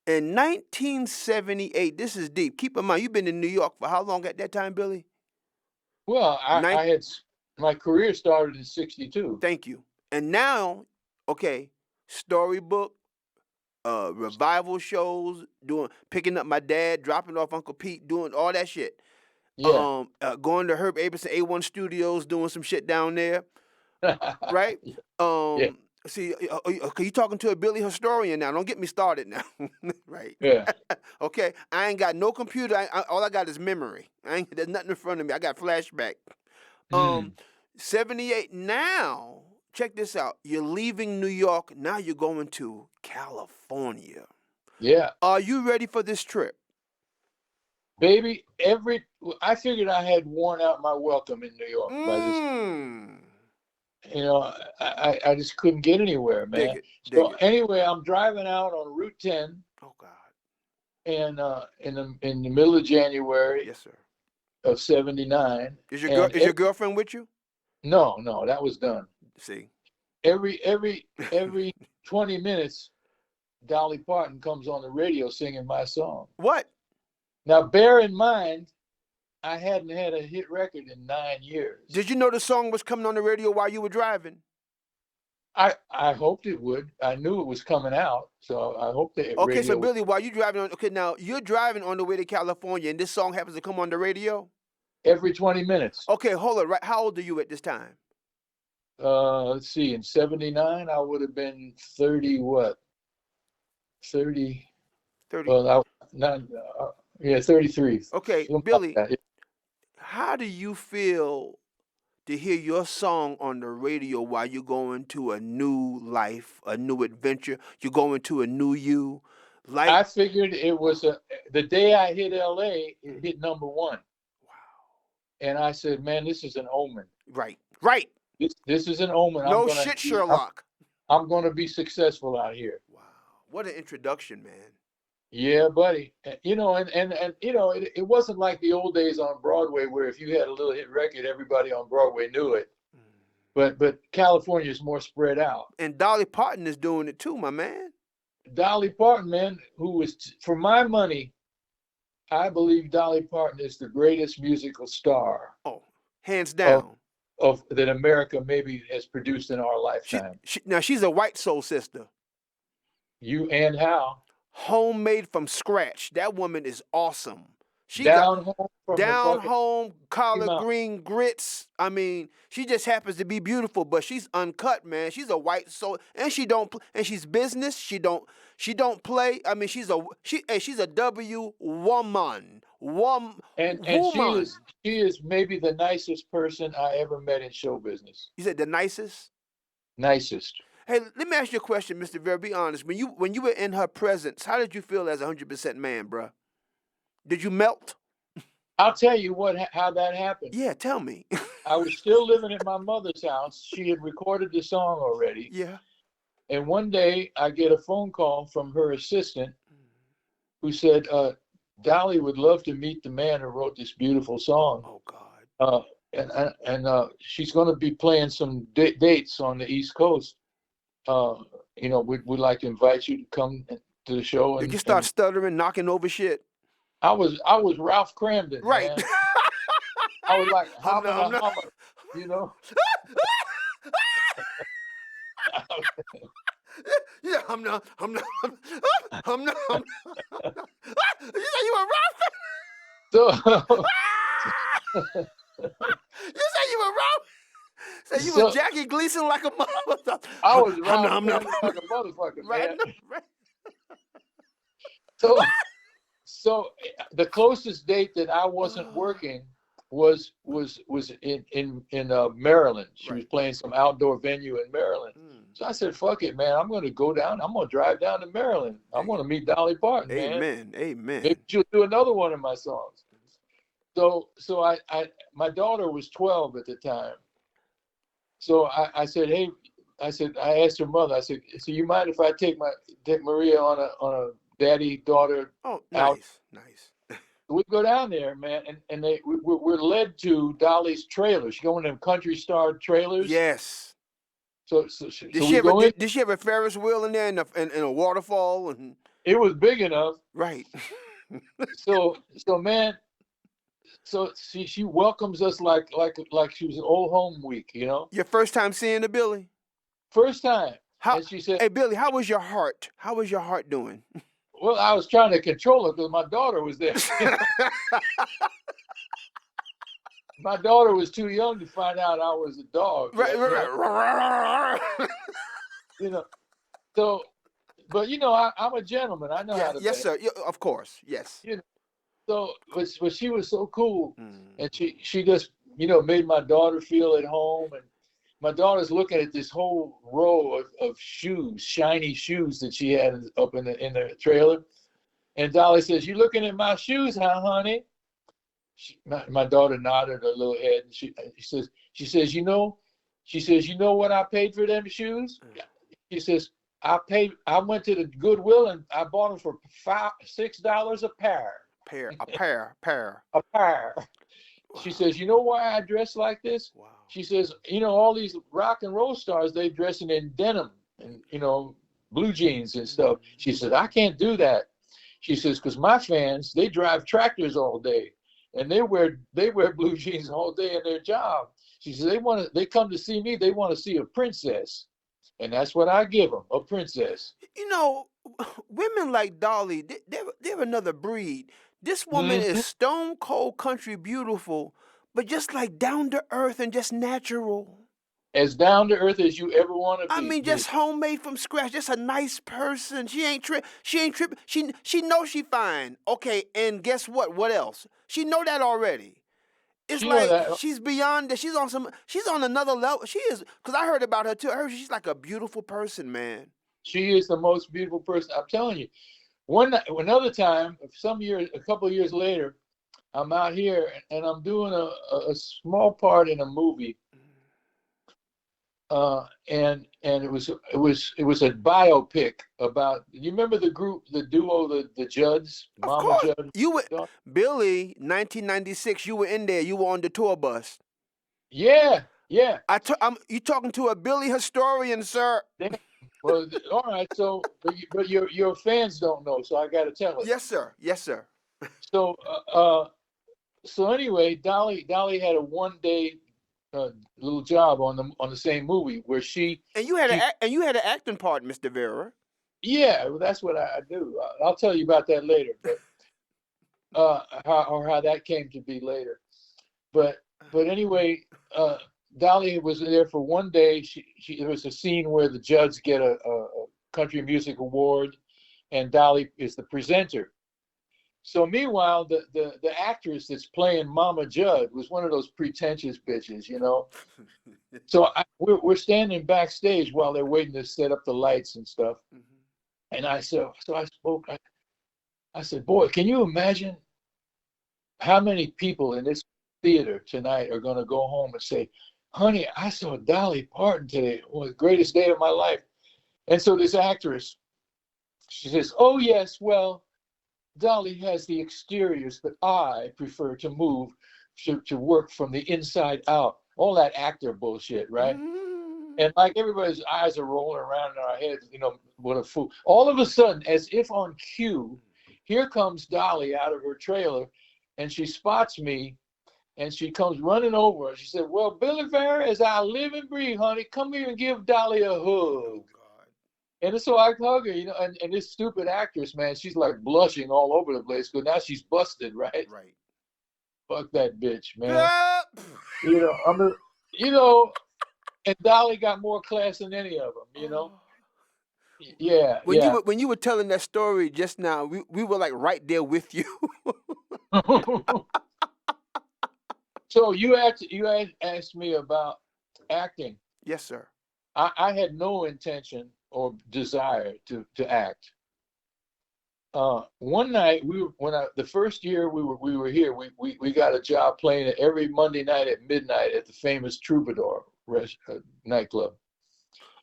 In 1978, this is deep. Keep in mind, you've been in New York for how long at that time, Billy? Well, Nine. my career started in '62. Thank you. And now, okay, storybook, revival shows, picking up my dad, dropping off Uncle Pete, doing all that shit. Yeah. Going to Herb Abelson A1 Studios, doing some shit down there, right? Yeah. See, okay, you talking to a Billy historian now? Don't get me started now, right? Yeah. Okay, I ain't got no computer. All I got is memory. There's nothing in front of me. I got flashback. Um, Mm. 78. Now, check this out. You're leaving New York. Now you're going to California. Yeah. Are you ready for this trip? Baby, I figured I had worn out my welcome in New York by this. Mmm. You know, I just couldn't get anywhere, Dig man. it. Dig So it. anyway, I'm driving out on Route 10, Oh, God. and in the middle of January Yes, sir. of '79, and Is your girlfriend with you? no, that was done. See. Every 20 minutes, Dolly Parton comes on the radio singing my song. What? Now, bear in mind, I hadn't had a hit record in 9 years. Did you know the song was coming on the radio while you were driving? I hoped it would. I knew it was coming out, so I hoped that Okay, so radio would. Billy, while you driving on, okay, now you're driving on the way to California, and this song happens to come on the radio. Every 20 minutes. Okay, hold on. Right, how old are you at this time? Let's see, in '79, I would have been 30, what? 30, 30. well, not, yeah, 33. Okay, Something like Billy, that. how do you feel to hear your song on the radio while you're going to a new life, a new adventure? You're going to a new you. I Like, figured it was the day I hit LA, it hit number one. wow. And I said, man, this is an omen. Right. Right. This is an omen. No shit, Sherlock. I'm gonna be successful out here. Wow. What an introduction, man. Yeah, buddy. You know, and you know, it wasn't like the old days on Broadway where if you had a little hit record, everybody on Broadway knew it. But California is more spread out. And Dolly Parton is doing it too, my man. Dolly Parton, man, who was, for my money, I believe Dolly Parton is the greatest musical star Oh, hands of down. that America maybe has produced in our lifetime. Now she's a white soul sister. You and how? Homemade from scratch. That woman is awesome. She Down home from the down fucking home collard Mountain. green grits. I mean, she just happens to be beautiful, but she's uncut, man. She's a white soul, and she's business. She don't play. I mean, she's a W woman. And she is maybe the nicest person I ever met in show business. You said the nicest. Nicest. Hey, let me ask you a question, Mr. Vera. Be honest. When you were in her presence, how did you feel as 100% man, bruh? Did you melt? I'll tell you how that happened. Yeah, tell me. I was still living at my mother's house. She had recorded the song already. Yeah. And one day I get a phone call from her assistant who said, Dolly would love to meet the man who wrote this beautiful song. Oh, God. And she's going to be playing some dates on the East Coast. You know, we'd like to invite you to come to the show. Did you start stuttering, knocking over shit? I was Ralph Cramden, right? Man. I was like, hummer, you know. Yeah, I'm not. You say you were Ralph? So you say you were Ralph? Say you were Jackie Gleason like a motherfucker. I was Ralph like a motherfucker, right, man. No, right. So the closest date that I wasn't working was in Maryland. She was playing some outdoor venue in Maryland. So I said, "Fuck it, man! I'm going to go down. I'm going to drive down to Maryland. I want to meet Dolly Parton, Amen. man. Amen. Maybe she'll do another one of my songs." So my daughter was 12 at the time. So I said, "Hey," I asked her mother. I said, "So you mind if I take Maria on a daddy-daughter out?" Nice. We go down there, man, and we're led to Dolly's trailer. She going in country star trailers. Yes. So did she have a Ferris wheel in there and a waterfall and? it was big enough. Right. So man, so she welcomes us like she was an old home week, you know. Your first time seeing the Billy? First time, How? and she said, Hey Billy, how was your heart? How was your heart doing? "Well, I was trying to control it because my daughter was there. You know, my daughter was too young to find out I was a dog Right, yet. You know, right, right. you know. So, but I'm a gentleman. I know Yeah, how to yes, behave. sir. Yeah, of course, yes. You know. So, but she was so cool, Mm. and she just made my daughter feel at home, and my daughter's looking at this whole row of shoes, shiny shoes that she had up in the trailer. And Dolly says, "You looking at my shoes, huh, honey?" My daughter nodded her little head, and she says, you know what I paid for them shoes? She says, I went to the Goodwill and I bought them for $6 a pair. Pair. A pair. She Wow, says, you know why I dress like this? wow. She says, all these rock and roll stars, they dressing in denim and blue jeans and stuff. She says, I can't do that. She says, because my fans, they drive tractors all day and they wear blue jeans all day in their job. She says they come to see me, they want to see a princess. And that's what I give them, a princess. You know, women like Dolly, they're another breed. This woman is Mm-hmm. stone cold country beautiful, but just like down to earth and just natural. As down to earth as you ever want to I be. mean, just homemade from scratch. Just a nice person. She ain't trip. She ain't trip. She knows she fine. Okay, and guess what? What else? She know that already. It's She know like that. she's beyond that. She's on some. She's on another level. She is, because I heard about her too. I heard she's like a beautiful person, man. She is the most beautiful person. I'm telling you. Another time, a couple of years later, I'm out here and I'm doing a small part in a movie, and it was a biopic about. You remember the duo, the Judds, Of Mama course, Judd? you were Billy, 1996. You were in there. You were on the tour bus. Yeah, yeah. You talking to a Billy historian, sir? Damn. Well, all right. So, but your fans don't know, so I got to tell it. Yes, sir. Yes, sir. So, so anyway, Dolly had a 1 day little job on the same movie where she And you had an acting part, Mr. Vera. yeah, well, that's what I do. I'll tell you about that later, but how that came to be later. But anyway, Dolly was there for 1 day. There was a scene where the Judds get a country music award, and Dolly is the presenter. So meanwhile, the actress that's playing Mama Judd was one of those pretentious bitches, you know. So we're standing backstage while they're waiting to set up the lights and stuff. And I said, boy, can you imagine how many people in this theater tonight are going to go home and say, honey, I saw Dolly Parton today. It was the greatest day of my life. And so this actress, she says, oh, yes, well, Dolly has the exteriors, but I prefer to move to work from the inside out. All that actor bullshit, right? And like everybody's eyes are rolling around in our heads, what a fool. All of a sudden, as if on cue, here comes Dolly out of her trailer, and she spots me, and she comes running over. She said, well, Billy Vera, as I live and breathe, honey, come here and give Dolly a hug. And so I hug her, and this stupid actress, man, she's like blushing all over the place because now she's busted, right? Right. Fuck that bitch, man. Yeah. You know, I'm a, you know, and Dolly got more class than any of them. Oh. Yeah, When yeah. you were telling that story just now, we were like right there with you. So you asked me about acting. Yes, sir. I had no intention or desire to act. One night the first year we were here, we got a job playing it every Monday night at midnight at the famous Troubadour nightclub.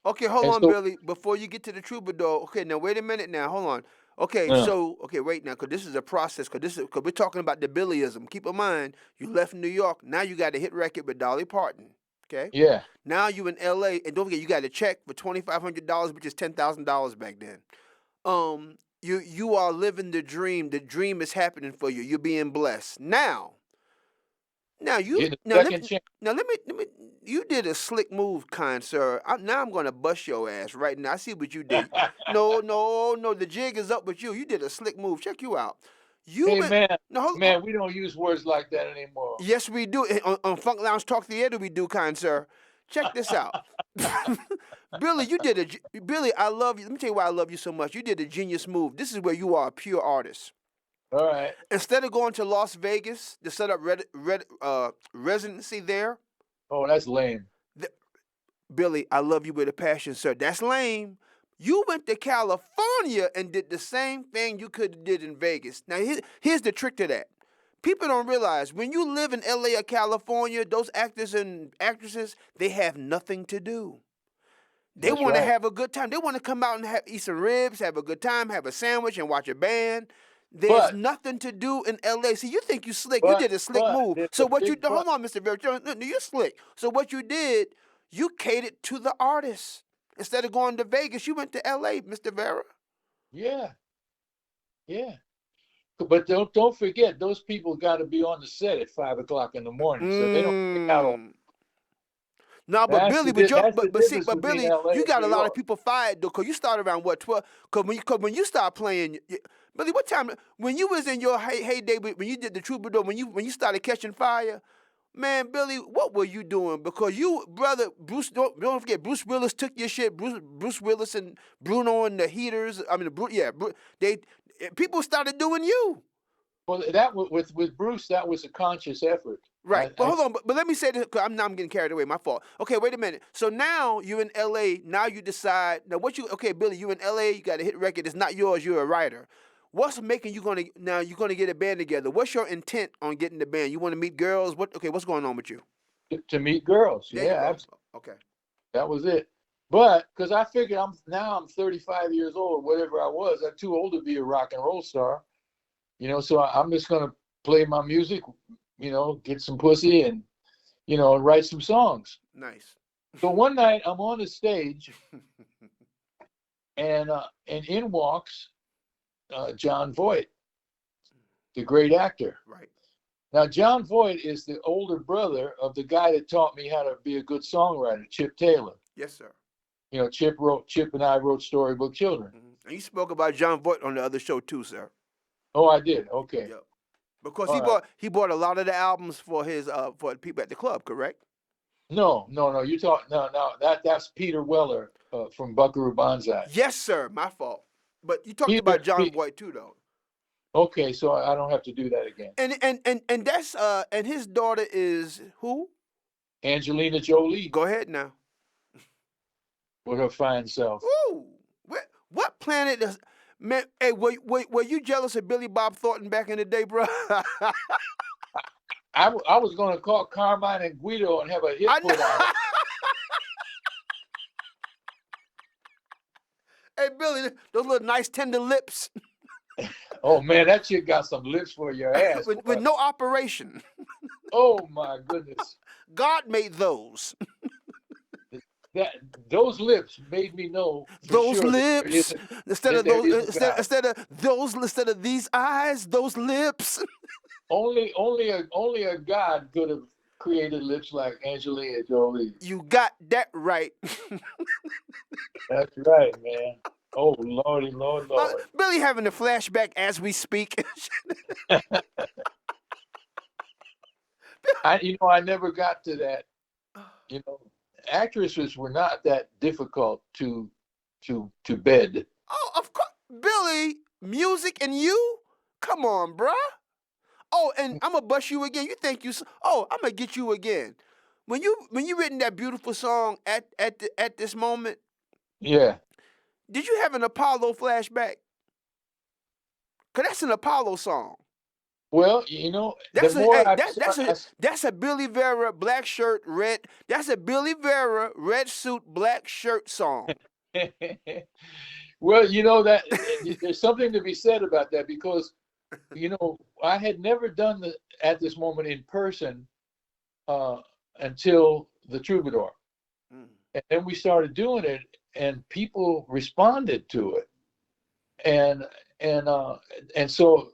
Okay, hold And on, so, Billy. Before you get to the troubadour, okay, now wait a minute. Now, hold on. Okay, uh, okay, wait now, because this is a process. Because we're talking about the Billyism. Keep in mind, you left New York. Now you got a hit record with Dolly Parton. Okay. yeah, Now you in L.A. and don't forget you got a check for $2,500, which is $10,000 back then. You are living the dream. The dream is happening for you. You're being blessed. Now you Getting a now second chance. let me you did a slick move, kind sir. Now I'm gonna bust your ass right now. I see what you did. No, the jig is up with you. You did a slick move. Check you out. You Hey went man, no hold, man, we don't use words like that anymore. yes we do. On Funk Lounge Talk Theater we do, kind sir. Check this out. Billy, Billy, I love you. Let me tell you why I love you so much. You did a genius move. This is where you are a pure artist. All right. Instead of going to Las Vegas to set up residency there, Oh, that's lame. th- Billy, I love you with a passion, sir. That's lame. You went to California and did the same thing you could have did in Vegas. Now, here's the trick to that. People don't realize when you live in LA or California, those actors and actresses, they have nothing to do. They That's want to right. have a good time. They want to come out and eat some ribs, have a good time, have a sandwich, and watch a band. There's But nothing to do in LA. See, you think you slick. You but did a slick but move. there's So a what you big do? but. Hold on, Mr. Vera. No, you're slick. So what you did, you catered to the artists. Instead of going to Vegas, you went to LA, Mr. Vera. Yeah, yeah. But don't forget, those people got to be on the set at 5 o'clock in the morning, so they don't pick out all. Mm. No, but Billy, That's the difference but between Billy, L.A. you and got New a lot of York. people fired though, cause you started around what 12? Cause when you start playing, Billy, what time when you was in your heyday when you did the Troubadour, when you started catching fire, man, Billy, what were you doing? Because you, brother, don't forget, Bruce Willis took your shit. Bruce Willis and Bruno and the Heaters. I mean, they people started doing you. Well, that with Bruce, that was a conscious effort. Right, but I hold on. But let me say this because I'm getting carried away. My fault. Okay, wait a minute. So now you're in L.A. Now you decide. Now what you? Okay, Billy, you in L.A. You got a hit record. It's not yours. You're a writer. What's making you gonna now? You're gonna get a band together. What's your intent on getting the band? You want to meet girls? What? Okay, what's going on with you? to meet girls. There you Yeah, go. absolutely. Okay. That was it. But because I figured I'm 35 years old, whatever I was, I'm too old to be a rock and roll star. So I'm just gonna play my music, get some pussy and write some songs. Nice. So one night I'm on the stage and in walks John Voight, the great actor. Right. Now John Voight is the older brother of the guy that taught me how to be a good songwriter, Chip Taylor. Yes, sir. Chip and I wrote Storybook Children. And you spoke about John Voight on the other show too, sir. Oh, I did. Okay. Yep. Because All right. he bought a lot of the albums for his for the people at the club, correct? No. You talk no. That's Peter Weller from Buckaroo Banzai. Yes, sir. My fault. But you talked about Peter. John Voight too, though. Okay, so I don't have to do that again. And that's and his daughter is who? Angelina Jolie Go ahead now. with her fine self. Ooh, what planet does man? Hey, were you jealous of Billy Bob Thornton back in the day, bro? I was going to call Carmine and Guido and have a hit I put know. on it. Hey, Billy, those little nice tender lips Oh man, that chick got some lips for your ass. with no operation. Oh my goodness, God made those. those lips made me know for Those sure lips instead that of there those is a God. instead of these eyes, those lips. Only a God could have created lips like Angelina Jolie. You got that right. That's right, man. Oh Lordy, Lord. Billy having a flashback as we speak. I never got to that. Actresses were not that difficult to bed. Oh, of course, Billy, music and you. Come on, bruh. Oh, and I'm gonna bust you again. You think you? Oh, I'm gonna get you again. When you written that beautiful song at this moment, Yeah. did you have an Apollo flashback? Cause that's an Apollo song. Well, That's the a more hey, I, that's a Billy Vera black shirt red. That's a Billy Vera red suit black shirt song. well, that there's something to be said about that because, I had never done the at this moment in person until the Troubadour, and then we started doing it, and people responded to it, and and so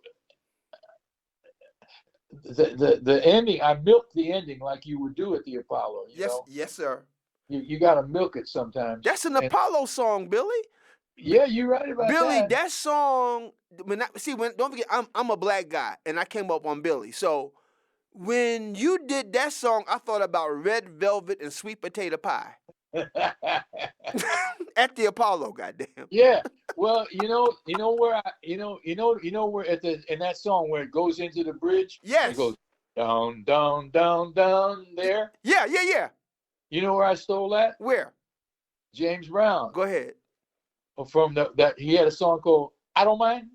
the ending, I milked the ending like you would do at the Apollo. You Yes, know, yes, sir. you got to milk it sometimes. That's an And Apollo song, Billy. yeah, you're right about Billy, that. that song. When don't forget, I'm a black guy, and I came up on Billy. So when you did that song, I thought about Red Velvet and Sweet Potato Pie at the Apollo. Goddamn. Yeah. Well, you know where where at the in that song where it goes into the bridge and it Yes. goes down, down, down, down there. Yeah, yeah, yeah. You know where I stole that? Where? James Brown. Go ahead. From that he had a song called I Don't Mind.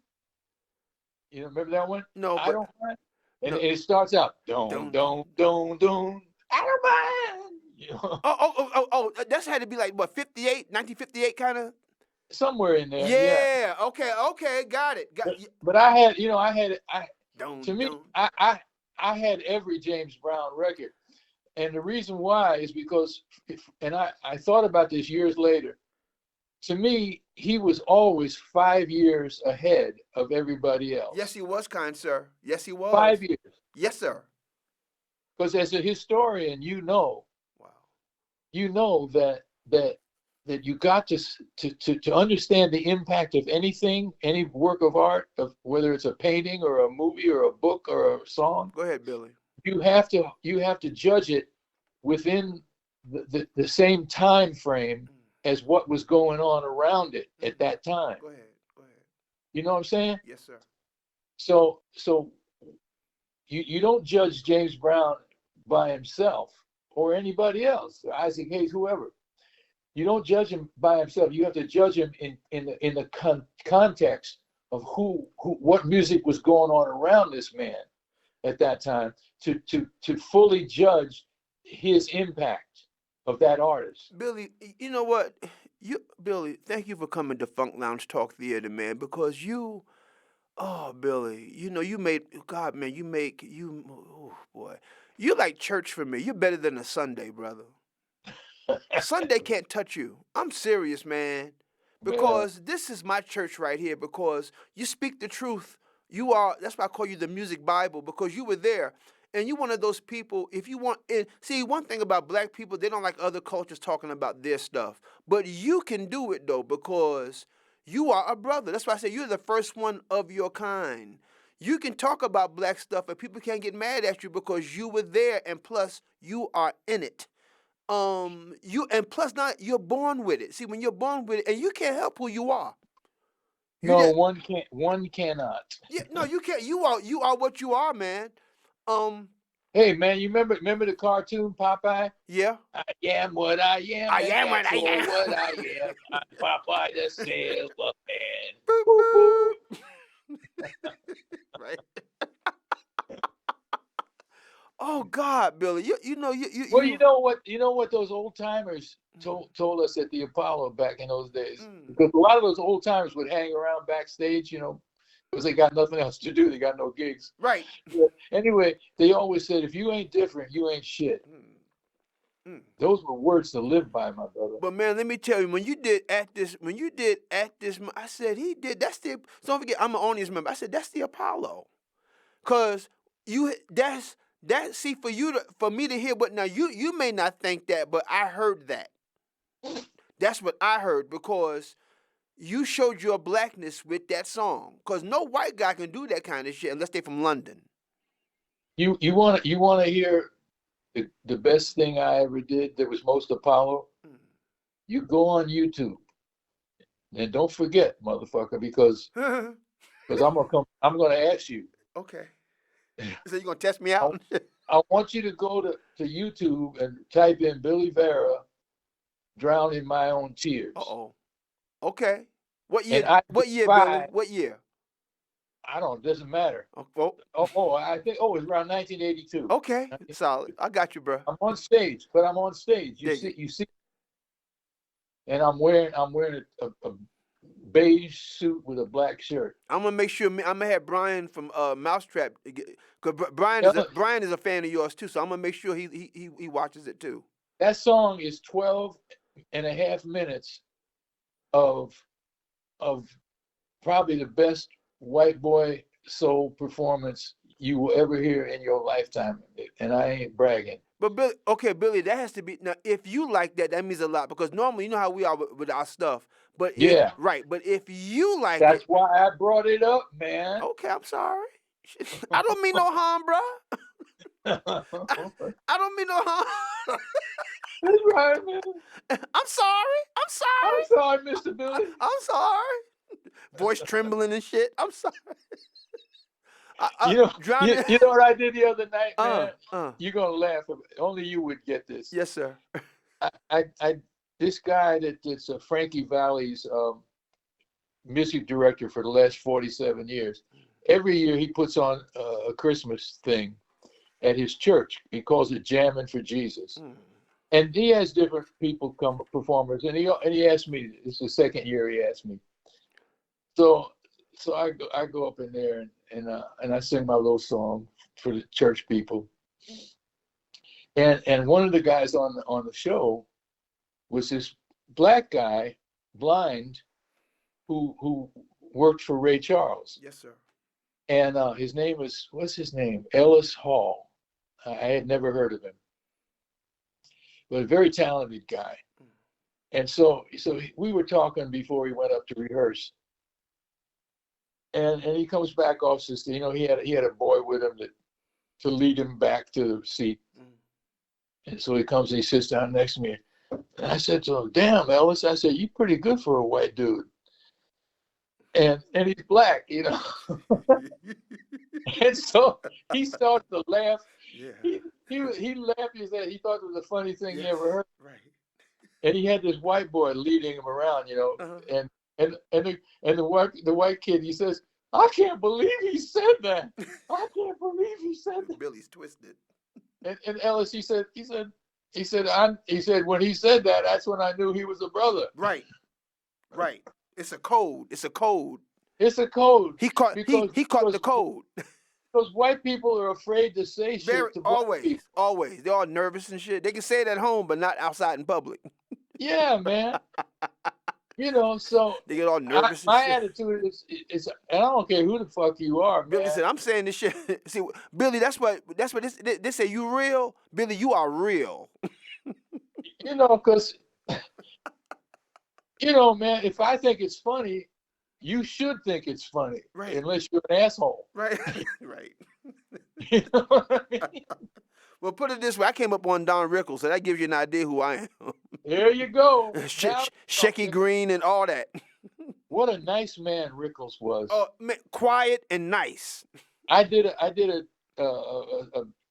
You remember that one? No, I but Don't Mind. And no. it starts out don Don't. don don don. I don't mind. You know, Oh. That's had to be like what 58, 1958 kind of. somewhere in there, yeah. Yeah. Okay. Got it. But I had, I to Don't. me, Don't. I had every James Brown record, and the reason why is because, and I thought about this years later. To me, he was always 5 years ahead of everybody Yes, else. he was, kind sir. Yes, he was. 5 years, Yes, sir. because as a historian, Wow. you know that you got to understand the impact of anything, any work of art, of whether it's a painting or a movie or a book or a song. Go ahead, Billy. You have to judge it within the same time frame as what was going on around it at that time. Go ahead. You know what I'm saying? Yes, sir. So you don't judge James Brown by himself or anybody else, Isaac Hayes, whoever. You don't judge him by himself. You have to judge him in the context of what music was going on around this man at that time to fully judge his impact of that artist. Billy, you know what? Billy, thank you for coming to Funk Lounge Talk Theater, man, because oh, Billy, you made, God, man, oh, boy. You like church for me. You're better than a Sunday, brother. Sunday can't touch you. I'm serious, man. Man, Because this is my church right here. Because you speak the truth. That's why I call you the music Bible, because you were there. And you one of those people, if you want, and see, one thing about black people, they don't like other cultures talking about their stuff. But you can do it, though, because you are a brother. That's why I say you're the first one of your kind. You can talk about black stuff, and people can't get mad at you because you were there, and plus, you are in it. You and plus not you're born with it. See, when you're born with it, and you can't help who you are. You no, just one can't. One cannot. yeah, no, you can't. You are what you are, man. Um, Hey, man, you remember the cartoon Popeye? yeah. I am what I am, I and am what that's I all am. what I am. I'm Popeye the Sailor Man. Boop, Boop, boop. boop. Right. Oh God, Billy, you know Well, you. you know what those old timers told us at the Apollo back in those days, Mm. because a lot of those old timers would hang around backstage, because they got nothing else to do. They got no gigs. Right. But anyway, they always said, if you ain't different, you ain't shit. Mm. Mm. Those were words to live by, my brother. But man, let me tell you, when you did at this, I said he did. That's the. Don't forget, I'm an audience member. I said that's the Apollo. Cause that. See, for me to hear what now you may not think that, but I heard that. That's what I heard because you showed your blackness with that song. Cause no white guy can do that kind of shit unless they from London. You want to hear the best thing I ever did that was most Apollo? You go on YouTube and don't forget, motherfucker, because Mm. I'm gonna ask you. Okay. So you gonna test me I, out? I want you to go to YouTube and type in Billy Vera, Drown in My Own Uh Tears. oh. Okay. What And year? I What year, Billy? defy, What year? I don't, it doesn't matter. Oh, I think, it's around 1982. okay. Solid. I got you, bro. I'm on stage. You Dig see, it. and I'm wearing a beige suit with a black shirt. I'm gonna make sure. I'm gonna have Brian from Mousetrap, cause Tell it- Brian is a fan of yours too. So I'm gonna make sure he watches it too. That song is 12 and a half minutes of probably the best white boy soul performance you will ever hear in your lifetime, and I ain't bragging. But Billy, okay, Billy, that has to be now. If you like that, that means a lot because normally you know how we are with our stuff. But if Yeah, right, but if you like that's it, why I brought it up, man. okay, I'm sorry. I don't mean no harm, bro. That's I don't mean no harm. right, man. I'm sorry. I'm I'm sorry. sorry, Mr. Billy. I'm sorry. Voice trembling and shit. I'm sorry. You know, Drowning. you know what I did the other night, Uh, man? uh. You're gonna laugh. Only you would get this. Yes, sir. I this guy that's Frankie Valli's music director for the last 47 years. Every year he puts on a Christmas thing at his church. He calls it Jamming for Jesus. Mm. And he has different people come performers, and he asked me. It's the second year he asked me. So I go up in there and I sing my little song for the church people. And one of the guys on the show was this black guy, blind, who worked for Ray Charles. Yes, sir. And his name was, what's his name? Ellis Hall. I had never heard of him, but a very talented guy. And so we were talking before he went up to rehearse. And he comes back off, says, you know, he had a boy with him to lead him back to the seat. And so he comes and he sits down next to me. And I said to him, damn, Ellis, I said, you pretty good for a white dude. And he's black, you know. And so he started to laugh. Yeah. He laughed. He said he thought it was a funny thing he ever heard. Right. And he had this white boy leading him around, you know. Uh-huh. And the white kid, he says, I can't believe he said that. I can't believe he said that. Billy's twisted. And Ellis, he said when he said that, that's when I knew he was a brother. Right. Right. It's a code. It's a code. It's a code. He caught the code. Because white people are afraid to say shit to black people. Always. They're all nervous and shit. They can say it at home, but not outside in public. Yeah, man. You know, so they get all nervous. My attitude is, I don't care who the fuck you are, man. Billy said, "I'm saying this shit." See, Billy, that's what this say. You real, Billy? You are real. You know, because you know, man. If I think it's funny, you should think it's funny, right? Unless you're an asshole, right? Right. You know what I mean? Well, put it this way: I came up on Don Rickles, so that gives you an idea who I am. There you go. Shecky Green and all that. What a nice man Rickles was. Oh, man, quiet and nice. I did a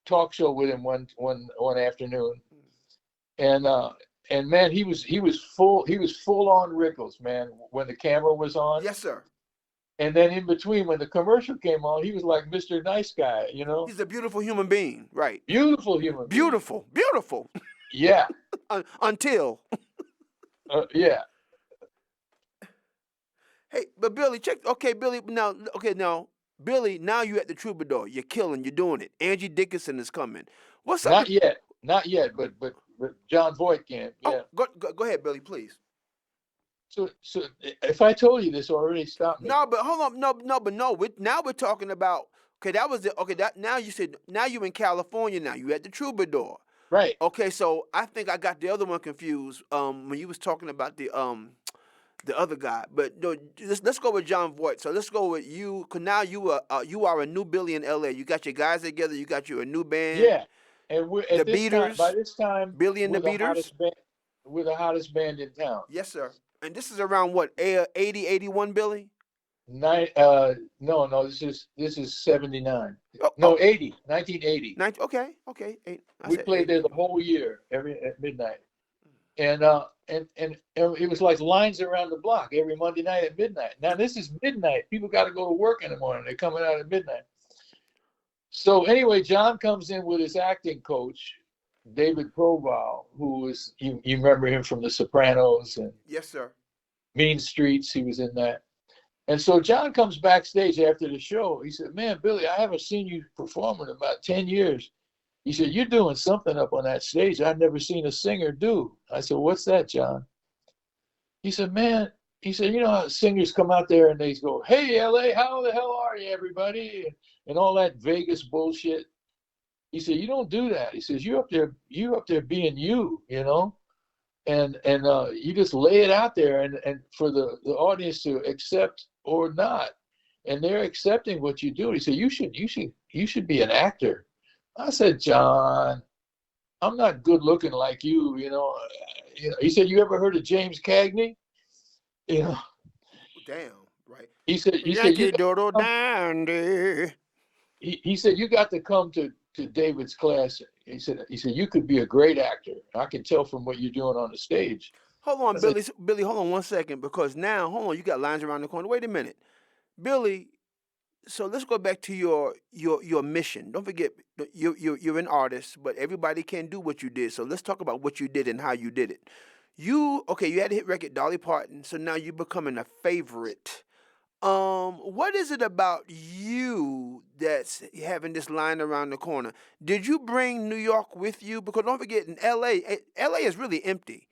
talk show with him one afternoon, and man, he was full on Rickles, man, when the camera was on. Yes, sir. And then in between, when the commercial came on, he was like Mr. Nice Guy, you know. He's a beautiful human being, right? Beautiful human being. Beautiful. Yeah. Until. Yeah. Hey, but Billy, check. Okay, Billy. Now, Billy. Now you at the Troubadour. You're killing. You're doing it. Angie Dickinson is coming. What's up? Not yet. But John Voight can. Yeah. Oh, go ahead, Billy, please. So if I told you this already, stop me. No, but hold on. No. Now we're talking about. Okay, that was it. Okay, that now you said now you're in California. Now you at the Troubadour. Right. Okay, so I think I got the other one confused. When you was talking about the other guy, but no, let's go with John Voight. So let's go with you, cause now you are a new Billy in L.A. You got your guys together. You got a new band. Yeah, and we're at the this Beaters. Time, by this time, Billy and the Beaters. We're the hottest band in town. Yes, sir. And this is around what 80, 81, Billy? No. This is 79. No, 80. 1980. Okay. We played there the whole year, at midnight, and it was like lines around the block every Monday night at midnight. Now this is midnight. People got to go to work in the morning. They're coming out at midnight. So anyway, John comes in with his acting coach, David Proval, who was you remember him from The Sopranos and yes, sir. Mean Streets. He was in that. And so John comes backstage after the show. He said, "Man, Billy, I haven't seen you perform in about 10 years." He said, "You're doing something up on that stage I've never seen a singer do." I said, "What's that, John?" He said, "Man, he said, you know how singers come out there and they go, "Hey, LA, how the hell are you, everybody?" And all that Vegas bullshit. He said, "You don't do that." He says, you up there being you, you know, and you just lay it out there, and for the audience to accept or not, and they're accepting what you do." He said, "You should be an actor." I said, "John, I'm not good looking like you, you know." He said, "You ever heard of James Cagney?" You know, Damn, right. he said you Yankee got to Doodle come, Dandy. he said you got to come to David's class. He said you could be a great actor. I can tell from what you're doing on the stage. Hold on, I said, Billy. Billy, hold on 1 second, because now, hold on, you got lines around the corner. Wait a minute, Billy. So let's go back to your mission. Don't forget, you're an artist, but everybody can't do what you did. So let's talk about what you did and how you did it. You had a hit record, Dolly Parton. So now you're becoming a favorite. What is it about you that's having this line around the corner? Did you bring New York with you? Because don't forget, in LA is really empty.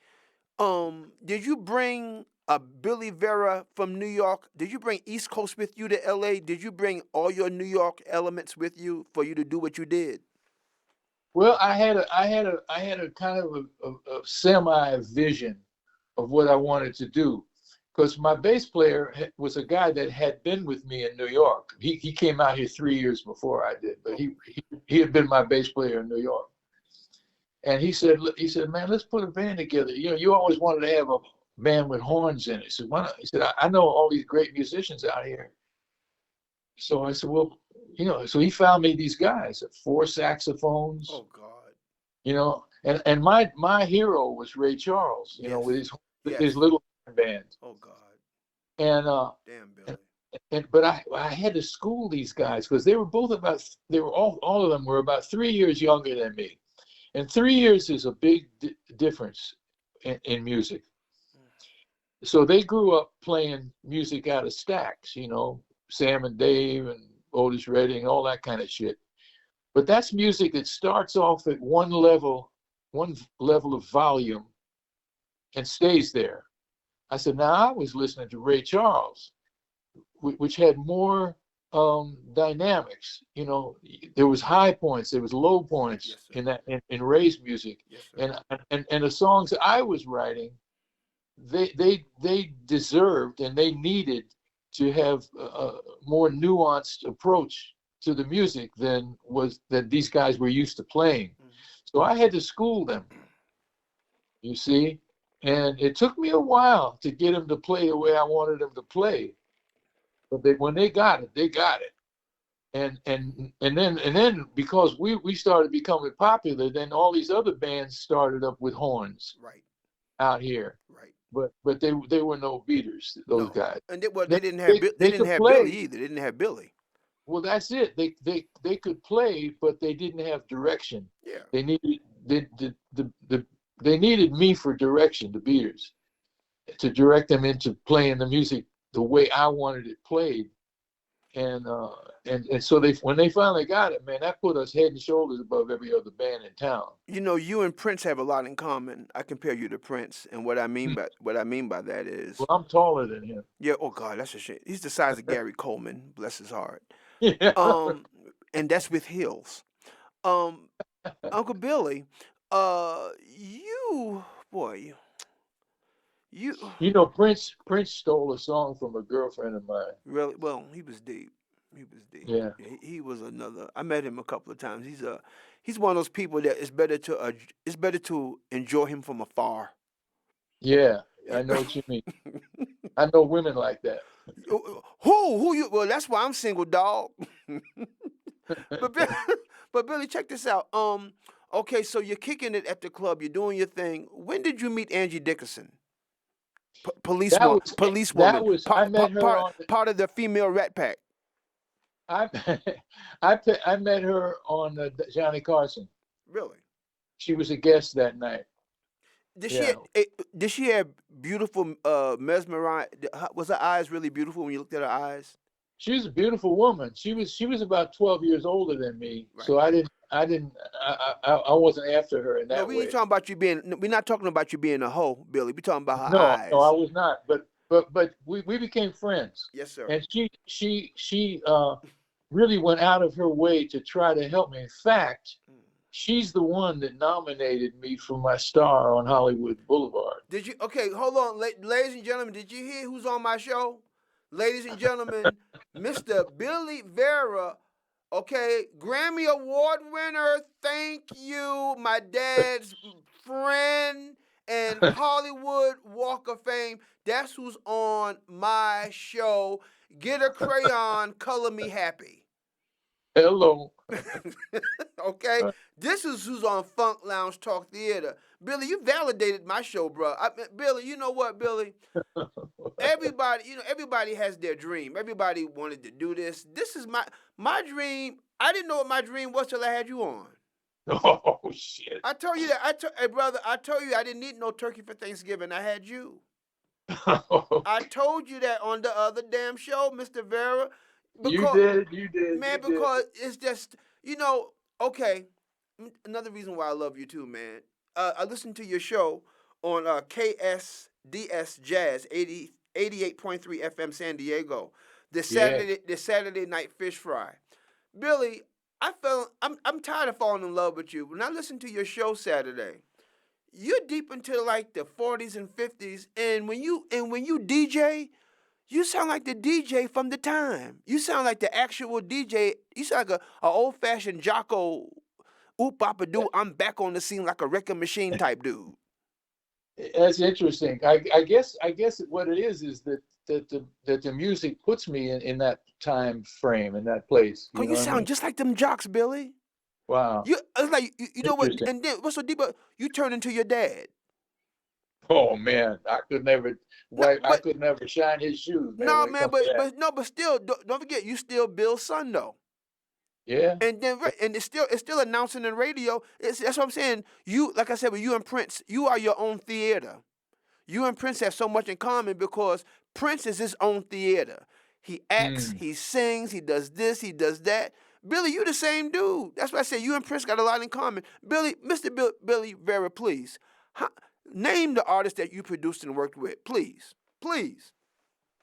Did you bring a Billy Vera from New York? Did you bring East Coast with you to LA? Did you bring all your New York elements with you for you to do what you did? well, I had a kind of a semi vision of what I wanted to do, because my bass player was a guy that had been with me in New York. He came out here 3 years before I did, but Oh, he had been my bass player in New York. And he said, "Man, let's put a band together. You know, you always wanted to have a band with horns in it." He said, "Why not?" He said, I know all these great musicians out here." So I said, "Well, you know," so he found me these guys, four saxophones, oh God. you know, and my hero was Ray Charles, you know, with Yes. his Yes. little band. Oh God. And Damn, and, Billy. but I had to school these guys because they were all of them were about 3 years younger than me. And 3 years is a big difference in music. So they grew up playing music out of stacks, you know, Sam and Dave and Otis Redding, all that kind of shit. But that's music that starts off at one level of volume and stays there. I said, now I was listening to Ray Charles, which had more dynamics. You know, there was high points, there was low points Yes, sir. in in Ray's music, Yes, sir. and the songs that I was writing, they deserved and they needed to have a more nuanced approach to the music than these guys were used to playing. Mm. So I had to school them, you see, and it took me a while to get them to play the way I wanted them to play. But when they got it, they got it. And then because we started becoming popular, then all these other bands started up with horns Right. out here. Right. But they were no beaters, those No. guys. And they They didn't have they, They they didn't could have Billy play. either. They didn't have Billy. Well, that's it. They could play, but they didn't have direction. Yeah. They needed they needed me for direction, the beaters, to direct them into playing the music the way I wanted it played. And so when they finally got it, man, that put us head and shoulders above every other band in town. You know, you and Prince have a lot in common. I compare you to Prince, and Hmm. what I mean by that Well, is, I'm taller than him. yeah. Oh God, that's a shame. He's the size of Gary Coleman. Bless his heart. Yeah. Um, and that's with heels. Um, Uncle Billy, you boy, you You know, Prince stole a song from a girlfriend of mine. really well. He was deep. He was deep. Yeah. He was another. I met him a couple of times. He's one of those people that it's better to enjoy him from afar. Yeah. Yeah. I know what you mean. I know women like that. Who you? Well, that's why I'm single, dog. but Bill- but Billy, check this out. Okay, so you're kicking it at the club. You're doing your thing. When did you meet Angie Dickinson? That was Policewoman, I met her on part of the female Rat Pack. I I met her on Johnny Carson. Really? She was a guest that night. Did she Yeah. did she have beautiful mesmerize? Was her eyes really beautiful when you looked at her eyes? She was a beautiful woman. She was about 12 years older than me, Right. so I wasn't after her in No, that we ain't way. talking about you being. We're not talking about you being a hoe, Billy. We're talking about her No, I eyes. was not. but we became friends, Yes, sir. and she really went out of her way to try to help me. In fact, she's the one that nominated me for my star on Hollywood Boulevard. Did you? Okay, hold on, ladies and gentlemen. Did you hear who's on my show? Ladies and gentlemen, Mr. Billy Vera. Okay, Grammy Award winner. Thank you, my dad's friend and Hollywood Walk of Fame. That's who's on my show. Get a crayon, color me happy. Hello. Okay, this is who's on Funk Lounge Talk Theater. Billy, you validated my show, bro. Billy, you know what, Billy? Everybody, everybody has their dream. Everybody wanted to do this. This is my dream. I didn't know what my dream was till I had you on. Oh shit. I told you that. Hey, brother, I told you I didn't need no turkey for Thanksgiving. I had you. I told you that on the other damn show, Mr. Vera. You Because, did, you did, man, you did. because it's just, okay. Another reason why I love you too, man. I listened to your show on KSDS Jazz 88.3 FM San Diego. The Yeah. Saturday night fish fry. Billy, I'm tired of falling in love with you. When I listened to your show Saturday, you're deep into like the 40s and 50s, and when you DJ, you sound like the DJ from the time. You sound like the actual DJ. You sound like a old fashioned Jocko, oop papa doo. I'm back on the scene like a wrecking machine type dude. That's interesting. I guess what it is that the music puts me in that time frame, in that place. Cause You know you what I mean? sound just like them jocks, Billy. Wow. It's like you know what? Interesting. And then what's so deep? You turn into your dad. Oh man, I could never No, I could never shine his shoes, man, no, when it man, comes to that. but still, don't forget, you still Bill's son though. Yeah. And then and it's still announcing in radio. That's what I'm saying. You, like I said, with you and Prince, you are your own theater. You and Prince have so much in common because Prince is his own theater. He acts, Mm. he sings, he does this, he does that. Billy, you the same dude. That's why I say you and Prince got a lot in common. Billy, Billy Vera, please, name the artist that you produced and worked with, please, please.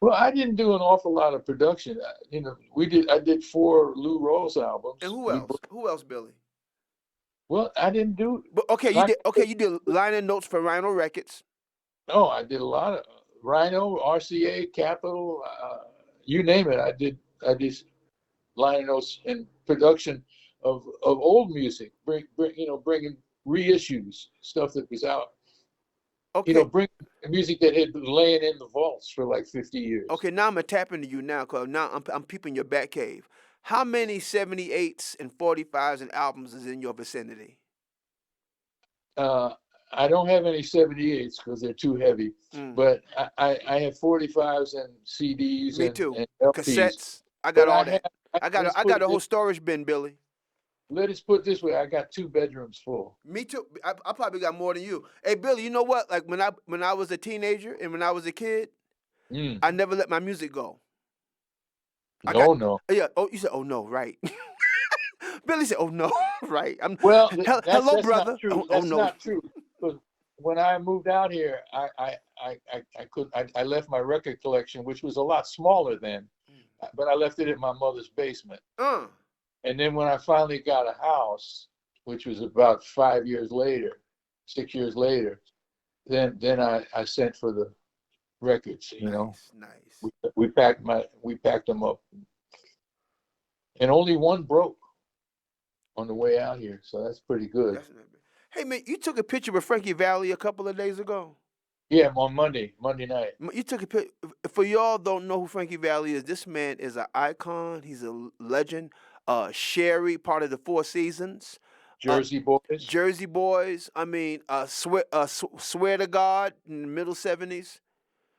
Well, I didn't do an awful lot of production. I did 4 Lou Rawls And albums. who else? Who else, Billy? Well, I didn't do But okay, you like did. Okay, you did line and notes for Rhino Records. no, I did a lot of Rhino, RCA, Capitol, you name it. I did liner notes and production of old music, bringing reissues, stuff that was out. Okay, Bring music that had been laying in the vaults for like 50 years. okay. Now I'm gonna tap into you now, cause now I'm peeping your back cave. How many 78s and 45s and albums is in your vicinity? Uh, I don't have any 78s because they're too heavy, Mm, but I have 45s and CDs me too. and LPs. Cassettes. I got But all that. let's I put got it a this, whole storage bin, Billy. let us put it this way: I got 2 bedrooms full. Me too. I probably got more than you. Hey, Billy, you know what? Like when I was a teenager and when I was a kid, Mm. I never let my music go. I got No, no. yeah. Oh, you said oh no, right? Billy said oh no, right? Well, Hello, that's not brother. true. Oh That's no. not true. 'Cause when I moved out here, I left my record collection, which was a lot smaller then, but I left it in my mother's basement. Uh. And then when I finally got a house, which was about 5 years later, 6 years later, then I sent for the records. Nice, nice. We packed them up, and only one broke on the way out here, so that's pretty good. That's not bad. Hey man, you took a picture with Frankie Valli a couple of days ago. Yeah, on Monday night. You took a picture. For y'all don't know who Frankie Valli is, this man is an icon. He's a legend. Sherry, part of the Four Seasons. Uh, Jersey Boys. Jersey Boys. I mean, swear to God in the middle '70s.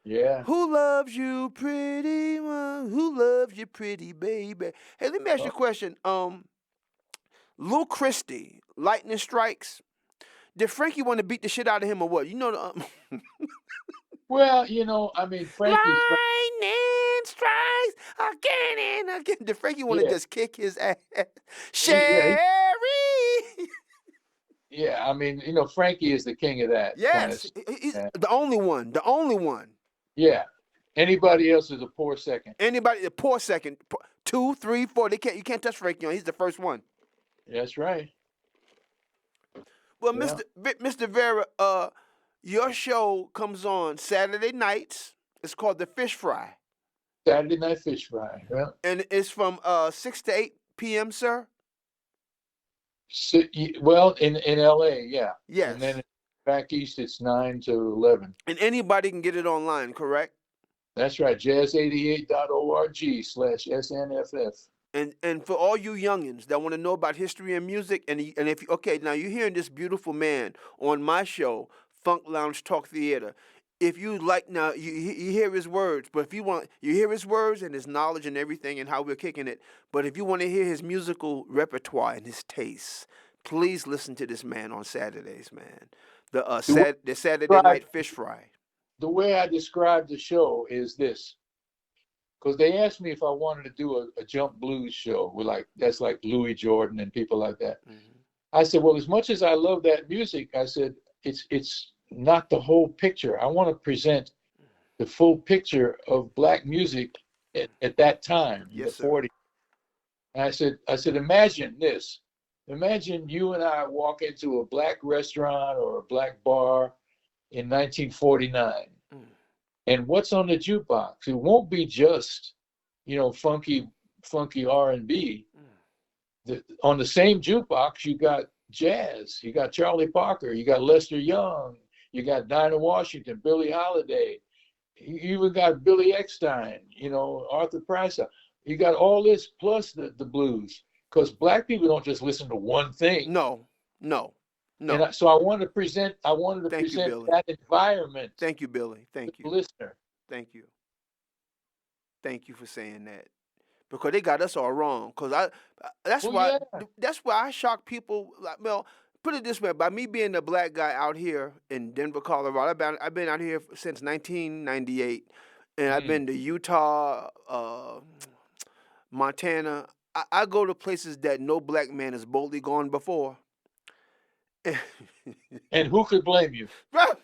Yeah. Who loves you, pretty one? Who loves you, pretty baby? Hey, let me ask you a Oh, question. Lil Christie, Lightning Strikes. Did Frankie want to beat the shit out of him or what? You know the well, I mean, Frank, lightning strikes again and again. Did Frankie want to yeah, just kick his ass? yeah, Sherry. yeah. I mean, Frankie is the king of that kind of Yes, stuff, he's man. the only one. The only one. Yeah, Anybody else is a poor second. Anybody, a poor second, 2, 3, 4. They can't. You can't touch Frankie. He's the first one. That's right. Well, Yeah. Mr. Vera, your show comes on Saturday nights. It's called the Fish Fry, Saturday Night Fish Fry. Well, and it's from 6 to 8 p.m., sir. so, well, in LA, yeah. And Yes. then back east, it's 9 to 11. And anybody can get it online, correct? That's right. jazz88.org/SNFF. And for all you youngins that want to know about history and music, and if okay, now you're hearing this beautiful man on my show, Funk Lounge Talk Theater. If you like, now you hear his words, but if you want, you hear his words and his knowledge and everything and how we're kicking it. But if you want to hear his musical repertoire and his tastes, please listen to this man on Saturdays, man. The way The Saturday I Night Fish Fry. the way I describe the show is this, because they asked me if I wanted to do a jump blues show with that's like Louis Jordan and people like that. Mm-hmm. I said, well, as much as I love that music, I said it's not the whole picture. I want to present the full picture of black music at that time in the Yes, sir. 40s. And I said, imagine this. Imagine you and I walk into a black restaurant or a black bar in 1949. Mm. And what's on the jukebox? It won't be just, funky R&B. On the same jukebox, you got jazz, you got Charlie Parker, you got Lester Young, you got Dinah Washington, Billie Holiday, you even got Billy Eckstine, Arthur Price. You got all this plus the blues, because black people don't just listen to one thing. No. And so I wanted to present Thank you, Billy. that environment. Thank you, Billy. Thank to you. the listener. Thank you. Thank you for saying that. Because they got us all wrong. Because that's Well, why yeah. that's why I shock people. Like, well, put it this way: by me being the black guy out here in Denver, Colorado, I've been out here since 1998, and I've been to Utah, Montana. I go to places that no black man has boldly gone before. And who could blame you? Right.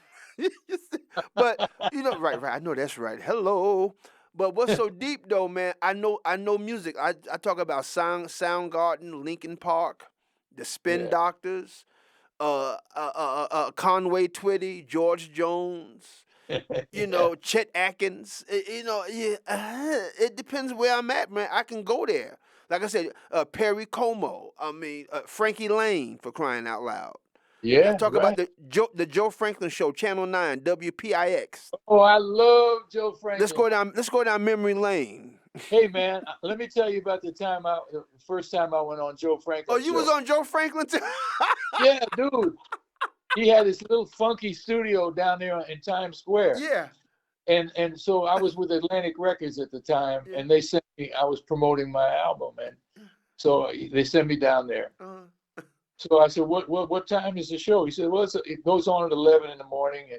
But right. I know that's right. Hello. But what's so deep though, man? I know music. I talk about Soundgarden, Linkin Park, the Spin Yeah. Doctors, Conway Twitty, George Jones, Chet Atkins. It depends where I'm at, man. I can go there. Like I said, Perry Como. I mean, Frankie Lane, for crying out loud. Yeah. Talk right. about the Joe Franklin Show, Channel 9, WPIX. Oh, I love Joe Franklin. Let's go down memory lane. Hey, man, let me tell you about the first time I went on Joe Franklin. Oh, you was on Joe Franklin too? Yeah, dude. He had this little funky studio down there in Times Square. Yeah. And so I was with Atlantic Records at the time, Yeah. and they sent me. I was promoting my album, and so they sent me down there. So I said, "What time is the show?" He said, "Well, it goes on at 11 in the morning."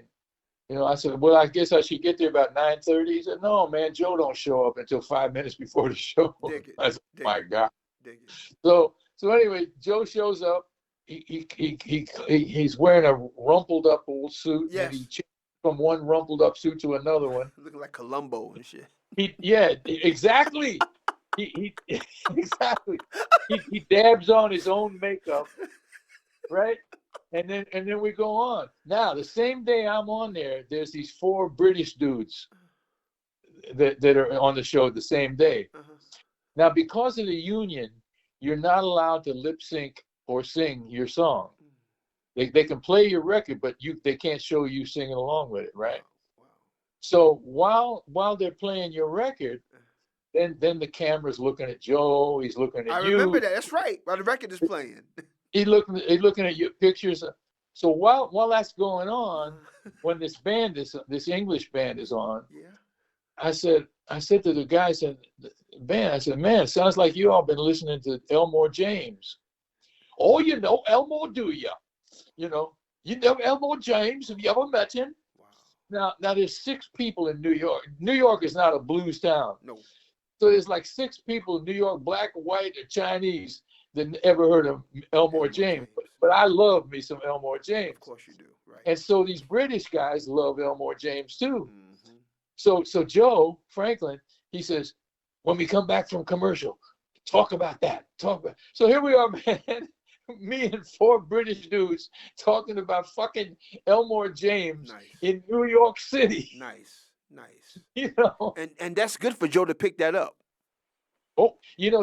And I said, "Well, I guess I should get there about 9:30." He said, "No, man, Joe don't show up until 5 minutes before the show." Dig it. I said, Dig "My it. God." Dig it. So anyway, Joe shows up. He's wearing a rumpled up old suit. Yes. And he changed from one rumpled up suit to another one. Looking like Columbo and shit. Exactly. Exactly. He dabs on his own makeup, right? And then we go on. Now, the same day I'm on there's these 4 British dudes that are on the show the same day. Now, because of the union, you're not allowed to lip sync or sing your song. They can play your record, but they can't show you singing along with it, right? Wow. So while they're playing your record, then the camera's looking at Joe. He's looking at you. I remember that. That's right. While the record is playing. He's looking at your pictures. So while that's going on, when this English band is on, Yeah. I said to the guy, man, it sounds like you all been listening to Elmore James. Oh, you know Elmore, do you? You know Elmore James. Have you ever met him? Wow. Now there's 6 people in New York. New York is not a blues town. No. So there's like 6 people in New York, black, white, or Chinese, that ever heard of Elmore James. But I love me some Elmore James. Of course you do. Right. And so these British guys love Elmore James too. Mm-hmm. So Joe Franklin, he says, when we come back from commercial, talk about that. Talk about. So here we are, man. Me and four British dudes talking about fucking Elmore James Nice, in New York City. nice, nice. You know. And that's good for Joe to pick that up. Oh,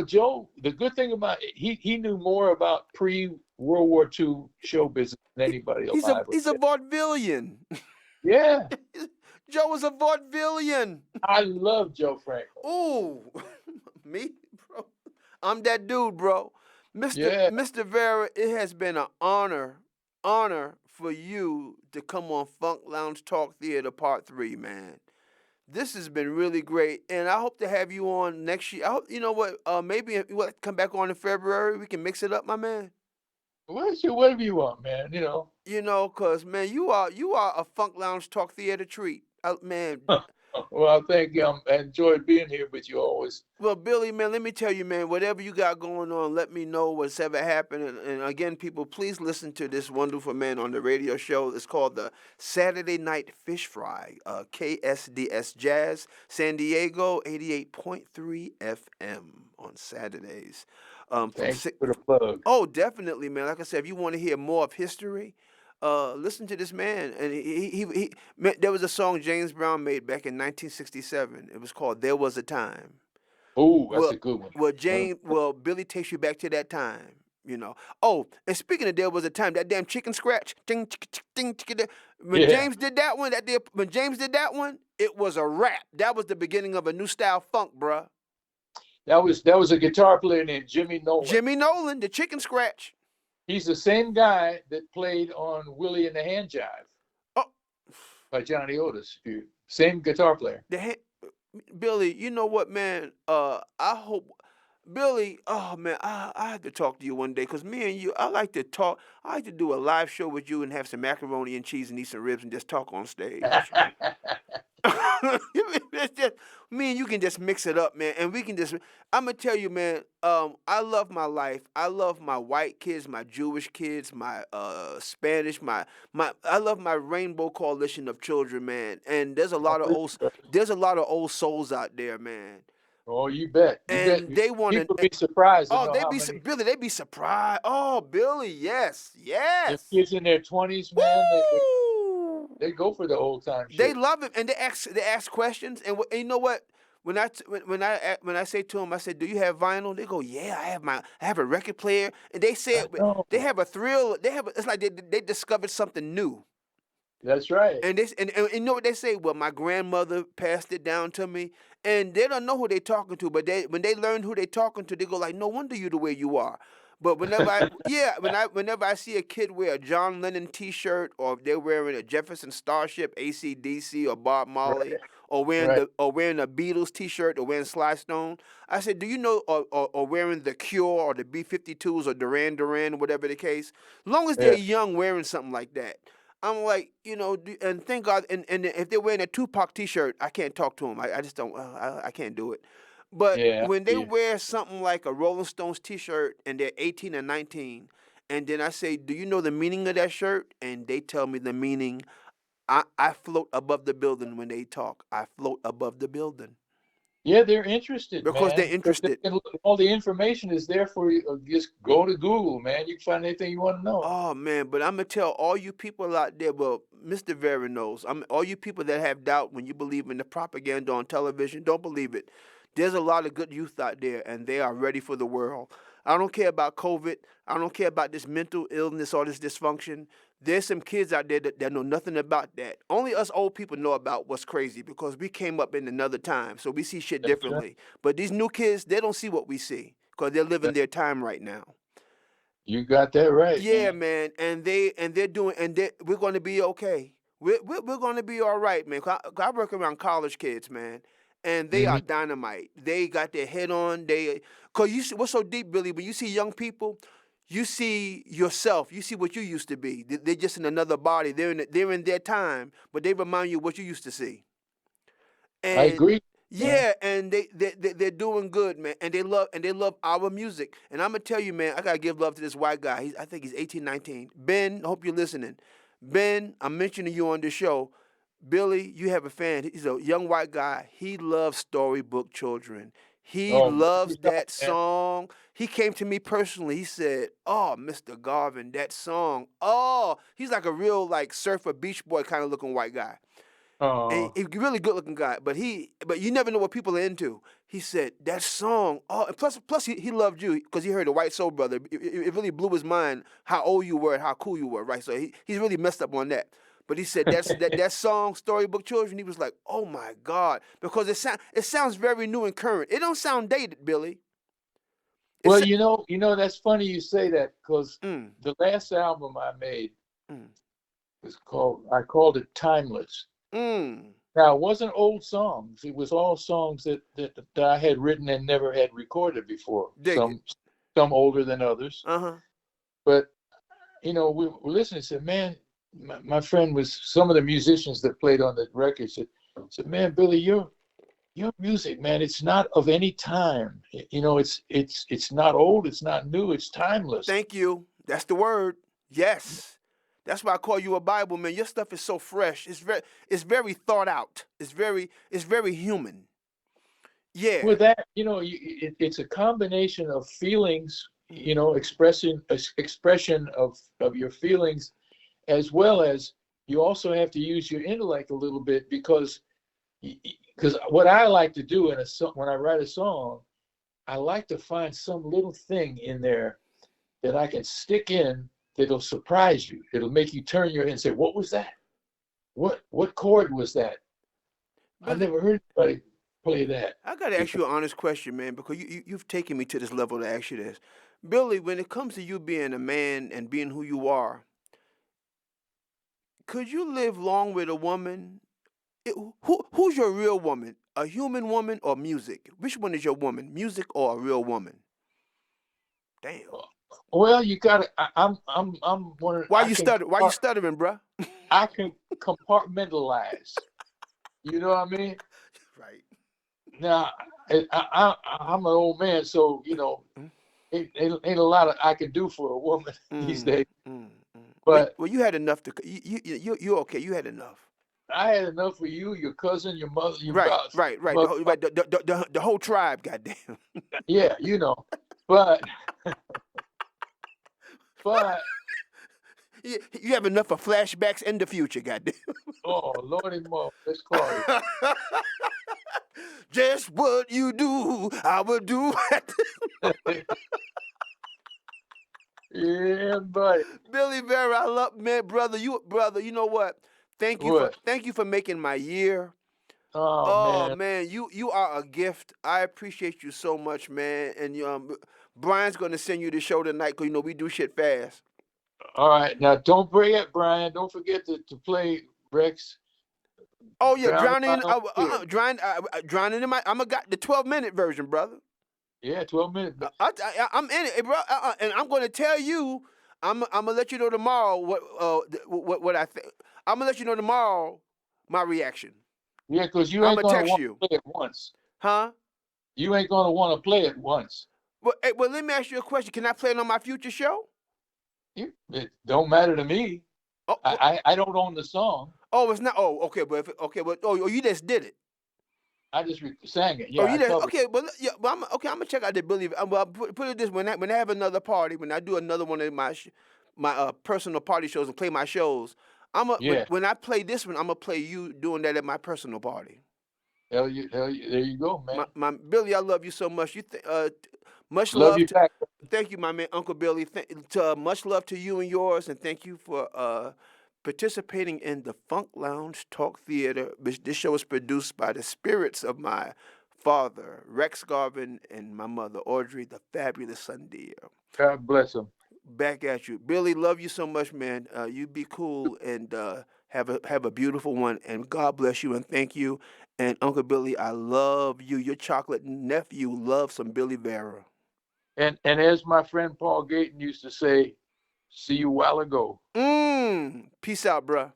Joe. The good thing about it, he knew more about pre-World War II show business than He, anybody he's a alive. he's a vaudevillian. Yeah, Joe is a vaudevillian. I love Joe Franklin. Ooh, me, bro. I'm that dude, bro. Yeah, Mr. Vera, it has been an honor for you to come on Funk Lounge Talk Theater Part 3, man. This has been really great, and I hope to have you on next year. I hope, you know what, maybe if you want to come back on in February, we can mix it up, my man. whatever you want, man. You know, cause man, you are a Funk Lounge Talk Theater treat, man. Well, thank you. I enjoyed being here with you always. Well, Billy, man, let me tell you, man, whatever you got going on, let me know what's ever happened. And again, people, please listen to this wonderful man on the radio show. It's called the Saturday Night Fish Fry, KSDS Jazz, San Diego, 88.3 FM on Saturdays. From Thank you six, for the plug. oh, definitely, man. Like I said, if you want to hear more of history, listen to this man. And man, there was a song James Brown made back in 1967. It was called "There Was a Time." Oh, that's Well, a good one. Billy takes you back to that time. You know. Oh, and speaking of there was a time, that damn chicken scratch, ding, ding, ding, when Yeah, James did that one, when James did that one, it was a rap. That was the beginning of a new style funk, bruh. that was a guitar player named Jimmy Nolan. Jimmy Nolan, the chicken scratch. He's the same guy that played on Willie and the Hand Jive Oh, by Johnny Otis. Same guitar player. the Billy, you know what, man? I hope Billy. Oh man, I have to talk to you one day because me and you, I like to talk. I like to do a live show with you and have some macaroni and cheese and eat some ribs and just talk on stage. It's just, me and you can just mix it up, man, and we can just. I'm gonna tell you, man. I love my life. I love my white kids, my Jewish kids, my Spanish, my. I love my rainbow coalition of children, man. And there's a lot of old souls out there, man. Oh, you bet. You bet. And they want People to. be surprised to Oh, know how many Billy. They be surprised. Oh, Billy, yes, the yes. kids in their 20s, man. Woo! They go for the old time They shit. love it, and they ask questions, and, and you know what? When I say to them, I said, "Do you have vinyl?" They go, "Yeah, I have a record player," and they say I know. they have a thrill. It's like they discovered something new, That's right. and you know what they say? Well, my grandmother passed it down to me, and they don't know who they talking to, but when they learn who they talking to, they go like, "No wonder you the way you are." But whenever I see a kid wear a John Lennon T-shirt, or if they're wearing a Jefferson Starship, AC/DC, or Bob Marley, Right. or wearing Right. a Beatles T-shirt, or wearing Sly Stone, I said, "Do you know?" Or wearing the Cure, or the B-52s, or Duran Duran, whatever the case. Long as they're Yeah. young, wearing something like that. I'm like, and thank God, and if they're wearing a Tupac T-shirt, I can't talk to them. I just don't, I can't do it. But Yeah. when they Yeah. wear something like a Rolling Stones T-shirt and they're 18 or 19, and then I say, "Do you know the meaning of that shirt?" And they tell me the meaning. I float above the building when they talk. I float above the building Yeah, they're interested, because they're man. Because interested. all the information is there for you. Just go to Google, man. You can find anything you want to know. Oh man, but I'm gonna tell all you people out there. Well, Mr. Vera knows. All you people that have doubt when you believe in the propaganda on television. Don't believe it. There's a lot of good youth out there, and they are ready for the world. I don't care about COVID. I don't care about this mental illness or this dysfunction. There's some kids out there that know nothing about that. Only us old people know about what's crazy because we came up in another time, so we see shit That's right. differently. But these new kids, they don't see what we see because they're living That- their time right now. You got that right, Yeah, man. man, we're going to be okay. We're going to be all right, man. 'Cause I work around college kids, man, and they Hmm. are dynamite. They got their head on. Cause you see what's so deep, Billy. When you see young people, you see yourself. You see what you used to be. They're just in another body. They're in their time, but they remind you what you used to see. I And agree, man. yeah, and they're doing good, man, and they love our music. And I'm gonna tell you, man, I gotta give love to this white guy. I think he's 18, 19. Ben, I hope you're listening. Ben, I'm mentioning you on the show. Billy, you have a fan. He's a young white guy. He loves Storybook Children. He Oh, loves man. that song. He came to me personally. He said, "Oh, Mr. Garvin, that song. Oh, he's like a real like surfer beach boy kind of looking white guy. And Oh, he's a really good looking guy. But you never know what people are into. He said that song. Oh, and plus he loved you because he heard the White Soul Brother. It really blew his mind how old you were and how cool you were, right? So he's really messed up on that. But he said that song, Storybook Children. He was like, oh my God, because it sounds very new and current. It don't sound dated, Billy. well, It's that's funny you say that because mm, the last album I made mm, I called it Timeless. mm. Now, it wasn't old songs. It was all songs that I had written and never had recorded before. Dig it. Some older than others. Uh-huh. But, we were listening and said, man, my friend was some of the musicians that played on the record said, man, Billy, your music, man, it's not of any time. It's not old, it's not new, it's timeless. Thank you. That's the word. Yes. That's why I call you a Bible, man. Your stuff is so fresh. It's very thought out. It's very human. Yeah. With that, it's a combination of feelings, expression of your feelings, as well as you also have to use your intellect a little bit because what I like to do when I write a song, I like to find some little thing in there that I can stick in that'll surprise you. It'll make you turn your head and say, "What was that? What chord was that? I Billy, never heard anybody play that." I gotta ask you an honest question, man, because you've taken me to this level to ask you this. Billy, when it comes to you being a man and being who you are, could you live long with a woman? Who's your real woman? A human woman or music? Which one is your woman? Music or a real woman? Damn. Well, you got to. I'm wondering. Why you stutter? Why you stuttering, bruh? I can compartmentalize. You know what I mean? Right. Now, I'm an old man, so Mm, ain't a lot of I can do for a woman these mm, days. mm, mm. But Well, you had enough to. You okay? You had enough. I had enough for you, your cousin, your mother, your Right, brother. right, right. The whole tribe, goddamn. Yeah, But but You have enough for flashbacks in the future, goddamn. oh Lordy Mo, let's call it. Just what you do, I will do. Yeah, buddy. Billy Vera, I love man, brother. You know what? What? Thank you for making my year. Oh Oh man. man, you are a gift. I appreciate you so much, man. And Brian's gonna send you the show tonight because we do shit fast. All right. Now don't forget, Brian. Don't forget to play Rex. Oh yeah, Drowning by no tears. drowning in my. I'm a got the 12-minute version, brother. Yeah, 12 minutes. I'm in it, bro. And I'm gonna tell you. I'm gonna let you know tomorrow what I think. I'm gonna let you know tomorrow my reaction. Yeah, because you I'm ain't gonna gonna text want you, to play it once. huh? You ain't gonna want to play it once. Well, let me ask you a question. Can I play it on my future show? It don't matter to me. Oh, I don't own the song. it's not. Oh, okay, but you just did it. I just sang it. Oh, Yeah, you I just covered. okay, but yeah, but I'm gonna check out the Billy. Well, put it this when I have another party, when I do another one of my personal party shows and play my shows. Yeah. When I play this one, I'm gonna play you doing that at my personal party. Hell you, there you go, man. My Billy, I love you so much. Much Love love you to back. thank you, my man, Uncle Billy. Much love to you and yours, and thank you for participating in the Funk Lounge Talk Theater. This show is produced by the spirits of my father, Rex Garvin, and my mother, Audrey, the fabulous Sunday. God bless him. Back at you, Billy. Love you so much, man. You be cool and have a beautiful one. And God bless you and thank you. And Uncle Billy, I love you. Your chocolate nephew loves some Billy Vera. And as my friend Paul Gayton used to say, see you a while ago. Peace out, bruh.